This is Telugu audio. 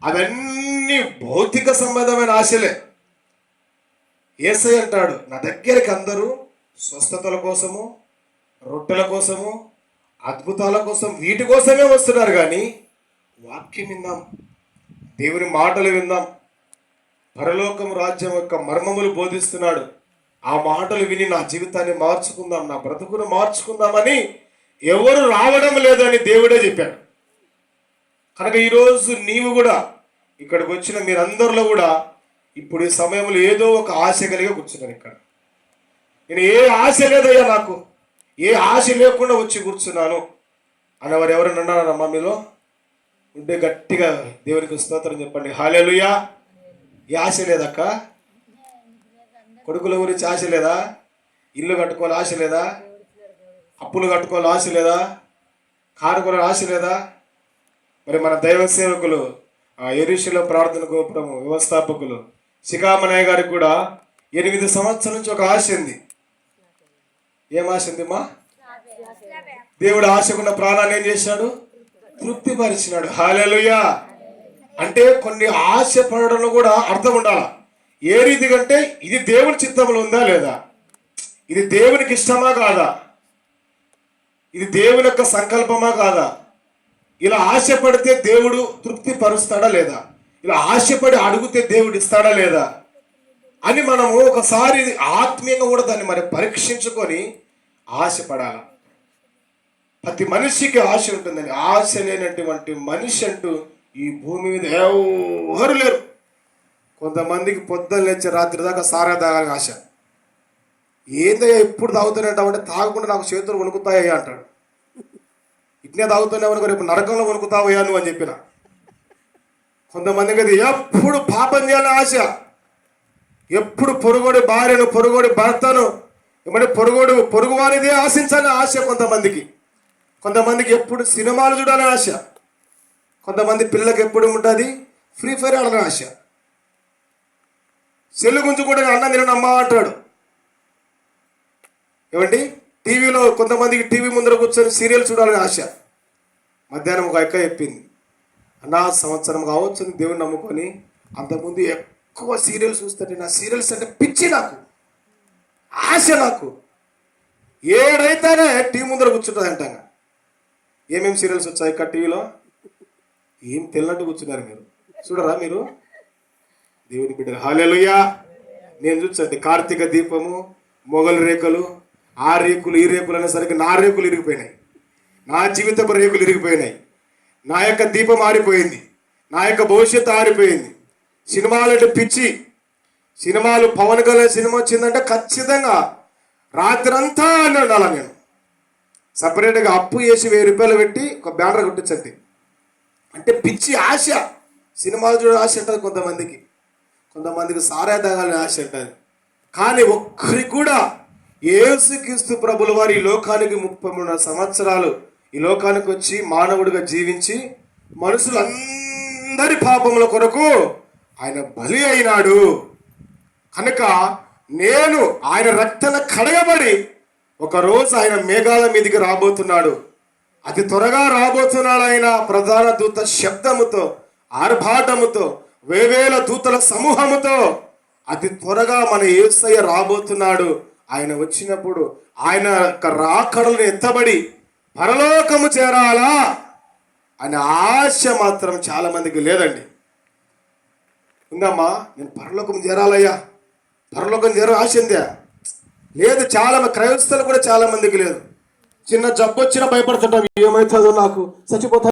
అవన్నీ భౌతిక సంబంధమైన ఆశలే. యేసయ్య అంటాడు, నా దగ్గరికి అందరూ స్వస్థతల కోసము, రొట్టెల కోసము, అద్భుతాల కోసం, వీటి కోసమే వస్తున్నారు. కానీ వాక్యం విందాం, దేవుని మాటలు విందాం, పరలోకం రాజ్యం యొక్క మర్మములు బోధిస్తున్నాడు, ఆ మాటలు విని నా జీవితాన్ని మార్చుకుందాం, నా బ్రతుకును మార్చుకుందామని ఎవరు రావడం లేదని దేవుడే చెప్పాడు. కనుక ఈరోజు నీవు కూడా, ఇక్కడికి వచ్చిన మీరందరిలో కూడా ఇప్పుడు ఈ సమయంలో ఏదో ఒక ఆశ కలిగి కూర్చున్నాను. ఇక్కడ నేను ఏ ఆశ లేదయ్యా, నాకు ఏ ఆశ లేకుండా వచ్చి కూర్చున్నాను అన్నవారు ఎవరైనా ఉన్నారమ్మా మీలో? ఉంటే గట్టిగా దేవునికి స్తోత్రం చెప్పండి. హల్లెలూయా. ఏ ఆశ లేదక్క? కొడుకుల గురించి ఆశ లేదా? ఇల్లు కట్టుకోవాలి ఆశ లేదా? అప్పులు కట్టుకోవాలి ఆశ లేదా? కారు కొనాలి ఆశ లేదా? మరి మన దైవ సేవకులు, యెరూషలేము ప్రార్థన గోపురము వ్యవస్థాపకులు శిఖామణయ్య గారికి కూడా 8 సంవత్సరాల నుంచి ఒక ఆశ ఉంది. ఏం ఆశ ఉంది మా? దేవుడు ఆశకున్న ప్రాణాన్ని ఏం చేశాడు? తృప్తిపరిచినాడు. హల్లెలూయా. అంటే కొన్ని ఆశ పడడంలో కూడా అర్థం ఉండాలి. ఏ రీతిగా అంటే, ఇది దేవుని చిత్తంలో ఉందా లేదా, ఇది దేవునికి ఇష్టమా కాదా, ఇది దేవుని యొక్క సంకల్పమా కాదా, ఇలా ఆశపడితే దేవుడు తృప్తి పరుస్తాడా లేదా, ఇలా ఆశపడి అడిగితే దేవుడు ఇస్తాడా లేదా అని మనము ఒకసారి ఆత్మీయంగా కూడా దాన్ని మరి పరీక్షించుకొని ఆశపడాలి. ప్రతి మనిషికి ఆశ ఉంటుందని. ఆశ లేనటువంటి మనిషి అంటూ ఈ భూమి మీద ఎవరు లేరు. కొంతమందికి పొద్దున్న లేచి రాత్రి దాకా సారా తాగాలని ఆశ. ఏందయ్యా ఎప్పుడు తాగుతానంటావంటే, తాగకుండా నాకు చేతులు వణుకుతాయ్యా అంటాడు. ఇట్నే తాగుతున్నావు రేపు నరకంలో వణుకుతావయ్యా నువ్వు అని చెప్పిన. కొంతమందికి అది ఎప్పుడు పాపం చేయాలని ఆశ, ఎప్పుడు పొరుగోడి భార్యను, పొరుగోడి భర్తను, ఏమంటే పొరుగువారిదే ఆశించాలని ఆశ కొంతమందికి. కొంతమందికి ఎప్పుడు సినిమాలు చూడాలని ఆశ. కొంతమంది పిల్లలకు ఎప్పుడు ఉంటుంది ఫ్రీ ఫైర్ ఆడాలని ఆశ. సెల్లు గుంజు కూడా అన్నం తినమ్మా అంటాడు. ఏమండి, టీవీలో కొంతమందికి టీవీ ముందర కూర్చొని సీరియల్ చూడాలని ఆశ. మధ్యాహ్నం ఒక అక్క చెప్పింది, అన్నా సంవత్సరం కావచ్చు దేవుని నమ్ముకొని అంతకుముందు ఎక్కువ సీరియల్స్ చూస్తుంటే, నా సీరియల్స్ అంటే పిచ్చి, నాకు ఆశ, నాకు ఏడైతేనే టీవీ ముందర కూర్చుంటుంది అంటాగా. ఏమేమి సీరియల్స్ వచ్చాయి ఇక్కడ టీవీలో? ఏం తెలియనట్టు కూర్చున్నారు మీరు. చూడరా మీరు దేవుని బిడ్డలు? హల్లెలూయా. నేను చూసండి, కార్తీక దీపము, మొగలు రేకులు, ఆ రేకులు ఈ రేకులు అనేసరికి నా రేకులు ఇరిగిపోయినాయి, నా జీవితపు రేకులు ఇరిగిపోయినాయి, నా యొక్క దీపం ఆరిపోయింది, నా యొక్క భవిష్యత్తు ఆరిపోయింది. సినిమాలంటే పిచ్చి. సినిమాలు పవన్ కళ్యాణ్ సినిమా వచ్చిందంటే ఖచ్చితంగా రాత్రంతా అని ఉండాలి. నేను సపరేట్గా అప్పు చేసి 1000 రూపాయలు పెట్టి ఒక బ్యానర్ కొట్టించండి అంటే పిచ్చి ఆశ. సినిమాలు చూడ ఆశ ఉంటుంది కొంతమందికి, కొంతమందికి సారా తాగాలని ఆశ ఉంటుంది. కానీ ఒక్కరికి కూడా యేసుక్రీస్తు ప్రభుల వారు ఈ లోకానికి 33 సంవత్సరాలు ఈ లోకానికి వచ్చి మానవుడిగా జీవించి మనుషులందరి పాపముల కొరకు ఆయన బలి అయినాడు. కనుక నేను ఆయన రక్తన కడగబడి ఒకరోజు ఆయన మేఘాల మీదకి రాబోతున్నాడు. అతి త్వరగా రాబోతున్నాడు. ఆయన ప్రధాన దూత శబ్దముతో, ఆర్భాటముతో, వేవేల దూతల సమూహముతో అతి త్వరగా మన యేసయ్య రాబోతున్నాడు. ఆయన వచ్చినప్పుడు ఆయన యొక్క రాకడలను ఎత్తబడి పరలోకము చేరాలా అనే ఆశ మాత్రం చాలా మందికి లేదండి. ఉందమ్మా, నేను పరలోకం చేరాలయ్యా, పరలోకం చేర ఆశ ఉందా? లేదు. చాలా క్రైస్తవులు కూడా చాలా మందికి లేదు. చిన్న జబ్బు వచ్చినా భయపడుతుంటాం, ఏమవుతుందో నాకు, చచ్చిపోతా